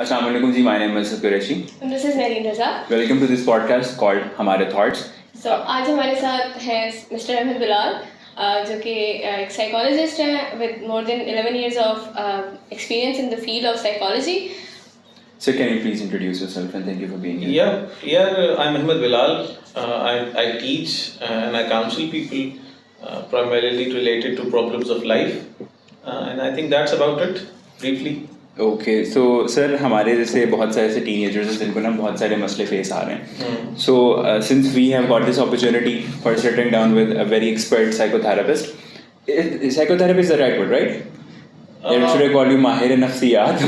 Assalamu alaikum ji, my name is Qureshi. And this is Nareen Raza. Welcome to this podcast called हमारे Thoughts. So आज हमारे साथ हैं Mr. Ahmad Bilal जो कि एक साइकोलॉजिस्ट हैं with more than 11 years of experience in the field of psychology. So can you please introduce yourself and thank you for being here. I'm Ahmed Bilal. I teach and I counsel people primarily related to problems of life, and I think that's about it briefly. Okay, so sir हमारे जैसे बहुत सारे ऐसे teenagers हैं जिनको ना बहुत सारे मसले फेस आ रहे हैं. So since we have got this opportunity for sitting down with a very expert psychotherapist, psychotherapist is the right word, right? Should I call you माहिर नफ्सियात?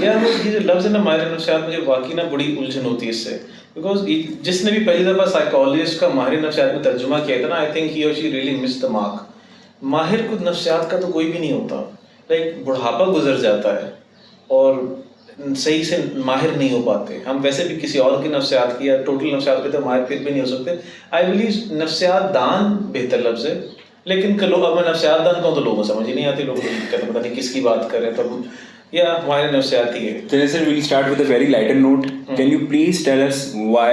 यार ये जो लफ्ज़ है ना माहिर नफ्सियात, मुझे वाकई ना बड़ी उलझन होती है इससे, बिकॉज जिसने भी पहली दफ़ा साइकोलॉजिस्ट का माहिर नफ्सियात में तर्जुमा किया था ना, आई थिंक ही और she really miss the mark. माहिर खुद नफ्सियात का तो कोई भी नहीं होता. लाइक बुढ़ापा गुजर जाता है और सही से माहिर नहीं हो पाते. हम वैसे भी किसी और की नफ्सियात की या टोटल नफ्सियात के तो माहिर फिर भी नहीं हो सकते. आई बिलीव नफ्सियात दान बेहतर लफ्ज़ है, लेकिन लोग अब मैं नफ्सियात दान कहूँ तो लोगों समझ ही नहीं आती. लोग कहते पता नहीं किसकी बात करें. तो या हमारे नफ्सियात ही है. So sir, we'll start with a very lighter note. Can you please tell us why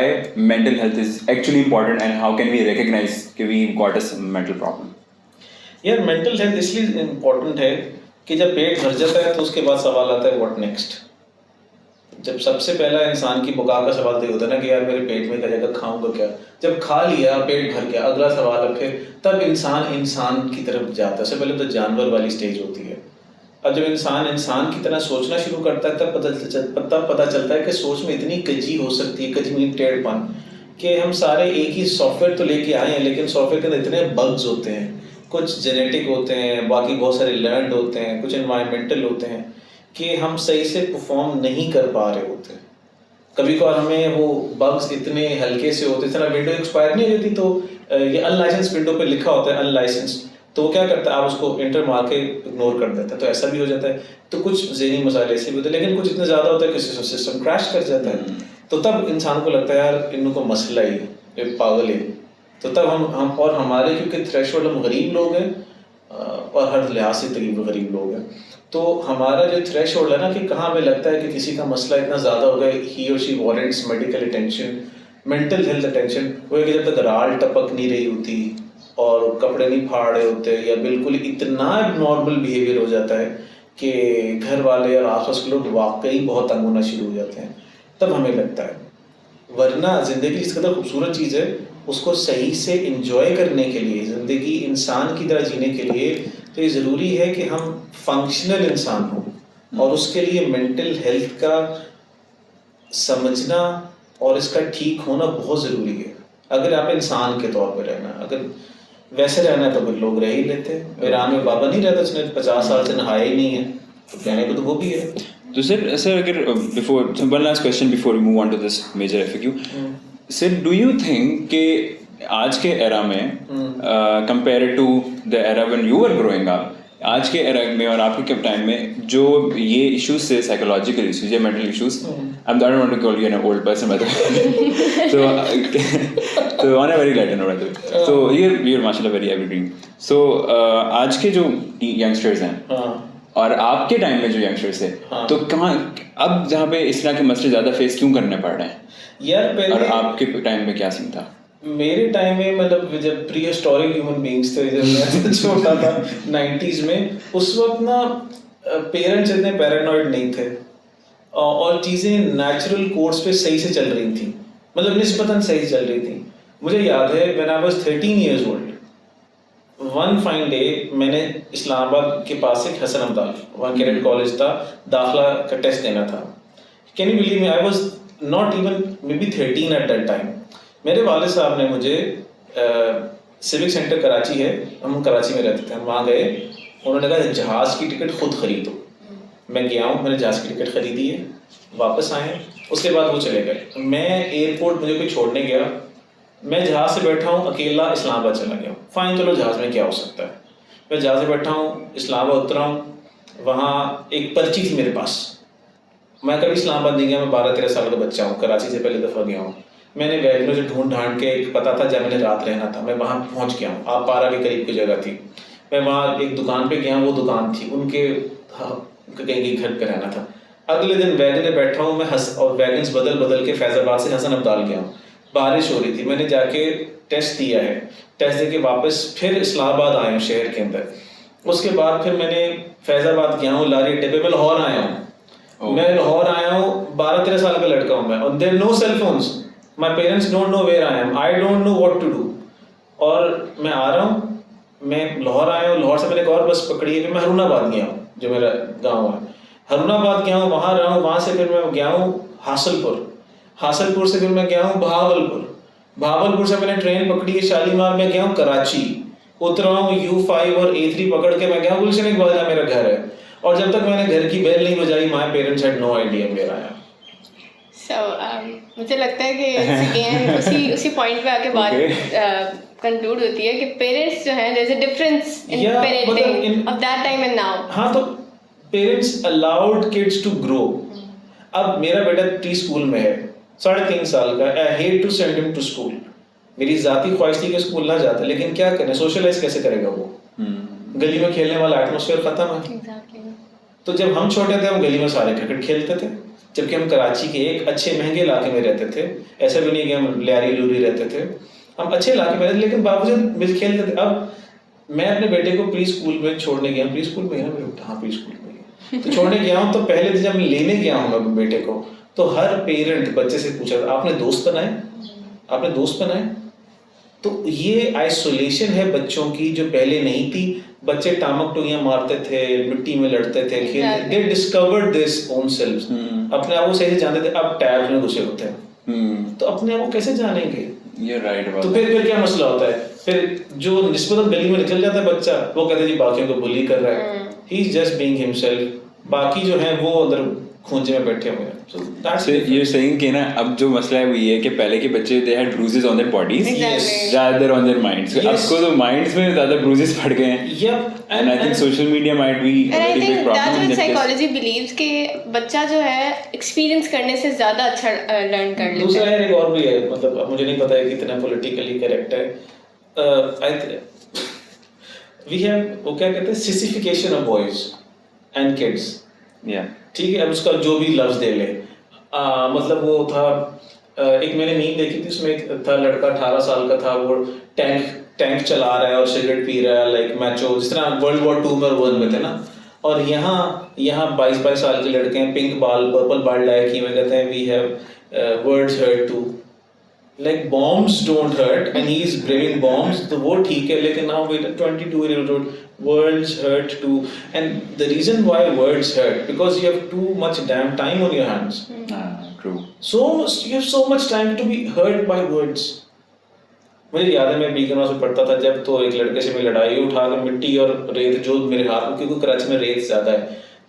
mental health is actually important and how can we recognize that we've got a mental problem? यार mental health इसलिए important है कि जब पेट भर जाता है तो उसके बाद सवाल आता है व्हाट नेक्स्ट. जब सबसे पहला इंसान की बुका का सवाल तो होता है ना कि यार मेरे पेट में क्या जगह खाऊंगा क्या. जब खा लिया पेट भर गया अगला सवाल है फिर, तब इंसान की तरफ जाता है. उससे पहले तो जानवर वाली स्टेज होती है. अब जब इंसान की तरह सोचना शुरू करता है तब पता चलता है कि सोच में इतनी कजी हो सकती है. कजी में टेढ़पन कि हम सारे एक ही सॉफ्टवेयर तो लेके आए हैं, लेकिन सॉफ्टवेयर के अंदर इतने बग्स होते हैं. कुछ जेनेटिक होते हैं, बाकी बहुत सारे लर्नड होते हैं, कुछ एनवायरमेंटल होते हैं कि हम सही से परफॉर्म नहीं कर पा रहे होते. कभी कभार हमें वो बग्स इतने हल्के से होते हैं, तरह विंडो एक्सपायर नहीं होती तो ये अनलाइसेंस विंडो पे लिखा होता है अनलाइसेंस, तो क्या करता है आप उसको इंटर मार के इग्नोर कर देता है. तो ऐसा भी हो जाता है. तो कुछ ज़हनी मसाले ऐसे भी होते हैं, लेकिन कुछ इतने ज़्यादा होता है कि सिस्टम क्रैश कर जाता है. तो तब इंसान को लगता है यार इनको मसला ही ये पागल है. तो तब हम और हमारे क्योंकि थ्रेशोल्ड हम गरीब लोग हैं और हर लिहाज से तकरीबन गरीब लोग हैं, तो हमारा जो थ्रेशोल्ड है ना कि कहाँ हमें लगता है कि किसी का मसला इतना ज़्यादा हो गया, ही और she warrants medical attention, mental health attention, वो है कि जब तक राल टपक नहीं रही होती और कपड़े नहीं फाड़ रहे होते या बिल्कुल इतना नॉर्मल बिहेवियर हो जाता है कि घर वाले और आसपास के लोग वाकई बहुत तंग होना शुरू हो जाते हैं, तब हमें लगता है. वरना ज़िंदगी इस कदर खूबसूरत चीज़ है, उसको सही से इंजॉय करने के लिए, ज़िंदगी इंसान की तरह जीने के लिए तो ये ज़रूरी है कि हम फंक्शनल इंसान हों. और उसके लिए मेंटल हेल्थ का समझना और इसका ठीक होना बहुत ज़रूरी है. अगर आप इंसान के तौर पर रहना, अगर वैसे रहना है तो फिर लोग रह ही लेते हैं. ईरान में बाबा नहीं रहता जिसने 50 साल से नहाया ही नहीं है, तो कहने को तो वो भी है. तो सर अगर before one last question before we move on to this major FAQ, sir do you think कि आज के एरा में compare to the era when you were growing up, आज के एरा में और आपके टाइम में जो ये इश्यूज थे, साइकोलॉजिकल इश्यूज या mental issues, I don't want to call you an old person by the way, so on a very lighter note, by the way, so you're माशाल्लाह very evergreen. So आज के जो youngsters हैं और आपके time में जो यंगस्टर्स थे, तो कहाँ अब जहाँ पे इस तरह के मसले ज़्यादा फेस क्यों करने पड़ रहे हैं यार? और आपके टाइम में क्या सीन था? मेरे टाइम में मतलब जब प्री हिस्टोरिक ह्यूमन बीइंग्स थे, जब मैं छोटा था 90s में, उस वक्त ना पेरेंट्स इतने पैरानॉइड नहीं थे और चीज़ें नेचुरल कोर्स पे सही से चल रही थी, मतलब निस्बतन सही चल रही थी. मुझे याद है when I was 13 years old, one fine day मैंने इस्लामाबाद के पास एक हसन अब्दाल वहाँ कैडेट कॉलेज था, दाखिला का टेस्ट देना था. Can you believe me, I was not even may be 13 at that time. मेरे वाले साहब ने मुझे सिविक सेंटर कराची है, हम कराची में रहते थे, हम वहाँ गए. उन्होंने कहा जहाज़ की टिकट खुद ख़रीदो. मैं गया हूँ, मैंने जहाज़ की टिकट ख़रीदी है, वापस आए. उसके बाद वो चले गए. मैं एयरपोर्ट मुझे कोई छोड़ने गया, मैं जहाज़ से बैठा हूँ अकेला, इस्लामाबाद चला गया हूँ. फ़ाइन, चलो जहाज़ में क्या हो सकता है. मैं जहाज़ से बैठा हूँ, इस्लामाबाद उतरा हूँ, वहाँ एक पर्ची थी मेरे पास. मैं कभी इस्लामाबाद नहीं गया, मैं 12-13 साल का बच्चा हूँ, कराची से पहली दफ़ा गया हूँ. मैंने बैग में से ढूंढ के, एक पता था जब मैंने रात रहना था, मैं वहाँ पहुँच गया हूँ. आप पारा के करीब की जगह थी. मैं वहाँ एक दुकान पे गया, वो दुकान थी उनके कहीं घर पे रहना था. अगले दिन वैगन में बैठा हूँ मैं, और वैगन्स बदल बदल के फैजाबाद से हसन अब्दाल गया हूँ, बारिश हो रही थी, मैंने जाके टेस्ट दिया है, टेस्ट देके वापस फिर इस्लामाबाद आया हूँ शहर के अंदर, उसके बाद फिर मैंने फैजाबाद गया हूँ, लारी अड्डे पे मैं लाहौर आया हूँ, मैं लाहौर आया हूँ, 12-13 साल का लड़का हूँ मैं, और there no cell phones, my parents don't know where I am, I don't know what to do, और मैं आ रहा हूँ, मैं लाहौर आया हूँ, लाहौर से मैंने एक और बस पकड़ी है, मैं हरूनाबाद गया हूँ जो मेरा गाँव है, हरूनाबाद गया हूँ, वहाँ रहा हूँ, वहाँ से फिर मैं गया हूँ हासलपुर से फिर मैं गया हूँ बहावलपुर से मैंने ट्रेन पकड़ी है शालीमार, में गया हूँ कराची, उतरा हूँ U5 और A3 पकड़ के मैं गया हूँ गुलशन इकबाल जहाँ मेरा घर है, और जब तक मैंने घर की बेल नहीं बजाई my parents had no idea where I am. So मुझे लगता है कि उसी पॉइंट पे आके बात कंक्लूड होती है कि पेरेंट्स जो हैं there is a difference in parenting of that time and now. हाँ, तो parents allowed kids to grow. अब मेरा बेटा प्री स्कूल में है, 3.5 साल का, I hate to send him to school, मेरी जाती ख्वाहिश थी कि स्कूल ना जाता, लेकिन क्या करें, सोशलाइज कैसे करेगा वो, गली में खेलने वाला एटमॉस्फेयर खत्म है। तो जब हम छोटे थे हम गली में सारे क्रिकेट खेलते थे, जबकि हम कराची के एक अच्छे महंगे इलाके में रहते थे, ऐसा भी नहीं कि हम लियारी लूरी रहते थे, हम अच्छे इलाके में रहते, लेकिन बावजूद मिल खेलते थे। अब मैं अपने बेटे को प्री स्कूल में छोड़ने गया, प्री स्कूल में है ना मेरे बेटा, हाँ प्री स्कूल में तो छोड़ने गया हूँ, तो पहले दिन जब लेने गया हूँ मैं बेटे को, तो हर पेरेंट बच्चे से पूछा था आपने दोस्त बनाए, तो ये आइसोलेशन है बच्चों की जो पहले नहीं थी। बच्चे टामक टोइयां मारते थे, मिट्टी में लड़ते थे, खेलते, दे डिस्कवर्ड दिस ओन सेल्व्स, अपने आप को सही से जानते थे। अब टैब में घुसे होते हैं, तो अपने आप को कैसे जानेंगे? You're right about तो फिर क्या मसला होता है, फिर जो निस्बतन गली में निकल जाता है बच्चा, वो कहते हैं जी बाकियों को बुली कर रहा है, he is just being himself, बाकी जो है वो अंदर खूंजे में बैठे हुए हैं। So you're saying कि ना अब जो मसला है वो ये है कि पहले के बच्चे they had bruises on their bodies rather on their minds. अब को तो minds में ज़्यादा bruises पड़ गए हैं। And I think social media might be a very big problem. That's what psychology believes कि बच्चा जो है experience करने से ज़्यादा अच्छा learn कर लेता है। दूसरा एक और भी है, मतलब अब मुझे नहीं पता है कितना politically correct है। We have वो क्या कहते हैं sissification of boys and kids. Yeah. ठीक है, अब उसका जो भी लफ्ज दे ले, मतलब वो था, एक मैंने मीम देखी थी, उसमें एक था लड़का 18 साल का था, वो टैंक चला रहा है और सिगरेट पी रहा है, लाइक मैचो, जिस तरह वर्ल्ड वॉर 2 में वर्ल्ड में थे ना, और यहाँ 22 साल के लड़के हैं, पिंक बाल पर्पल बाल डाई किए हुए, कहते हैं we have words hurt too, like bombs don't hurt and he is braving bombs, तो वो ठीक है, लेकिन now we 22-year-old words hurt too, and the reason why words hurt because you have too much damn time on your hands. True. You have so much time to be hurt by words. मुझे याद है मैं बीकनवा से पढ़ता था जब, तो एक लड़के से मैं लड़ाई उठा के मिट्टी और रेत जो मेरे हाथ में, क्योंकि कराची में रेत ज्यादा है,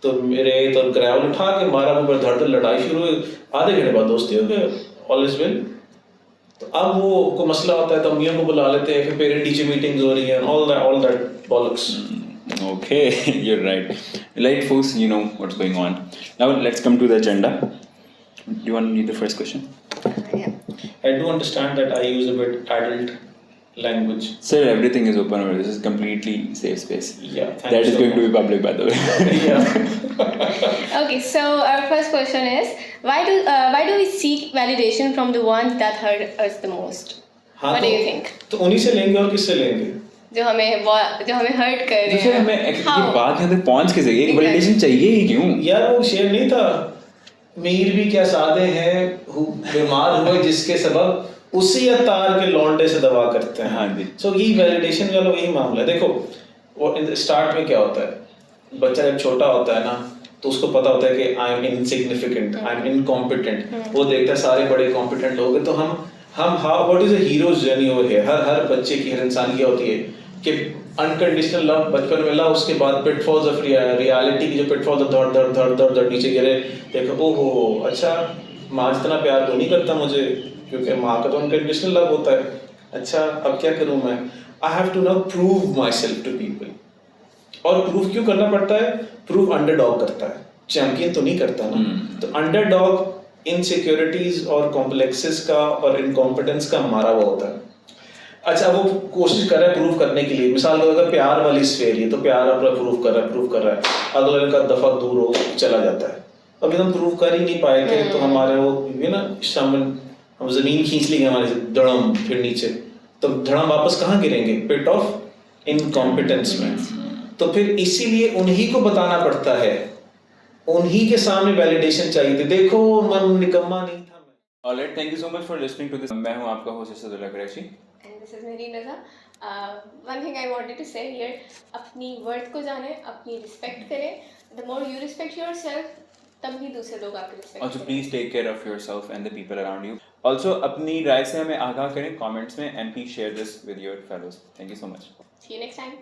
तो रेत और ग्रेवल उठा के मारा, वो पर धड़ लड़ाई शुरू हुई, आधे घंटे बाद दोस्ती हो गए, ऑल इज वेल। तो अब वो को मसला होता है तो अम्मियों को बुला लेते हैं, फिर पेरेंट टीचर मीटिंग्स हो रही हैं, all that bollocks. Okay, you're right. Like folks, you know what's going on. Now let's come to the agenda. Do you want to read the first question? Yeah. I do understand that I use a bit adult language. Sir, everything is open. This is completely safe space. Yeah, that is going to be public, by the way. Yeah. Okay, so our first question is why do we seek validation from the ones that hurt us the most? What do you think? तो उन्हीं से लेंगे और किससे लेंगे? जो हमें hurt कर रहे हैं। तो हमें ये बात यहाँ तक पहुँच कैसे गई? एक वैलिडेशन चाहिए ही क्यों? यार वो शेर नहीं था, मीर भी क्या सादे हैं, बीमार हुए जिसके सबब उसी अतार के लौंडे से दवा करते हैं। हाँ जी। So ये वैलिडेशन वाला वही मामला है। देखो वो स्टार्ट में क्या होता है, बच्चा जब छोटा होता है ना, तो उसको पता होता है कि I am insignificant, I am incompetent, वो देखता है सारे बड़े कॉम्पिटेंट लोग हैं, तो हम what is a hero's journey over here, हर बच्चे की, हर इंसान की होती है कि अनकंडीशनल लव बचपन में मिला, उसके बाद पिटफॉल्स ऑफ रियलिटी की जो पिटफॉल्स धड़ नीचे गिरे, देखो ओहो अच्छा माँ जितना प्यार तो नहीं करता मुझे, क्योंकि माँ का तो अनकंडीशनल लव होता है, अच्छा अब क्या करूँ मैं, I have to now prove myself to people. और प्रूव क्यों करना पड़ता है? प्रूव अंडरडॉग करता है, चैंपियन तो नहीं करता ना। तो अंडरडॉग इनसिक्योरिटीज और कॉम्प्लेक्सेस का और इनकॉम्पिटेंस का मारा हुआ होता है। अच्छा वो कोशिश कर रहा है प्रूव करने के लिए, मिसाल को अगर प्यार वाली स्फेयर है तो प्यार अपना प्रूव कर रहा है, अगले का दफा दूर हो चला जाता है, अभी हम प्रूव कर ही नहीं पाए थे तो हमारे वो ये ना शामिल हम जमीन खींच ली हमारे से धड़म फिर नीचे तो धड़म वापस कहाँ गिरेंगे पिट ऑफ इनकॉम्पिटेंस में तो फिर इसीलिए उन्हीं को बताना पड़ता है उन्हीं के सामने वैलिडेशन चाहिए थी देखो मन निकम्मा नहीं था मैं alright thank you so much for listening to this मैं हूं आपका host Asadullah Qureshi And this is Mehri Naza. One thing I wanted to say here, अपनी वर्थ को जाने, अपनी रिस्पेक्ट करें. The more you respect yourself, तब ही दूसरे लोग आपकी respect Also please take care of yourself and the people around you. Also अपनी राय से हमें आगाह करें कमेंट्स में and please share this with your fellows. Thank you so much. See you next time.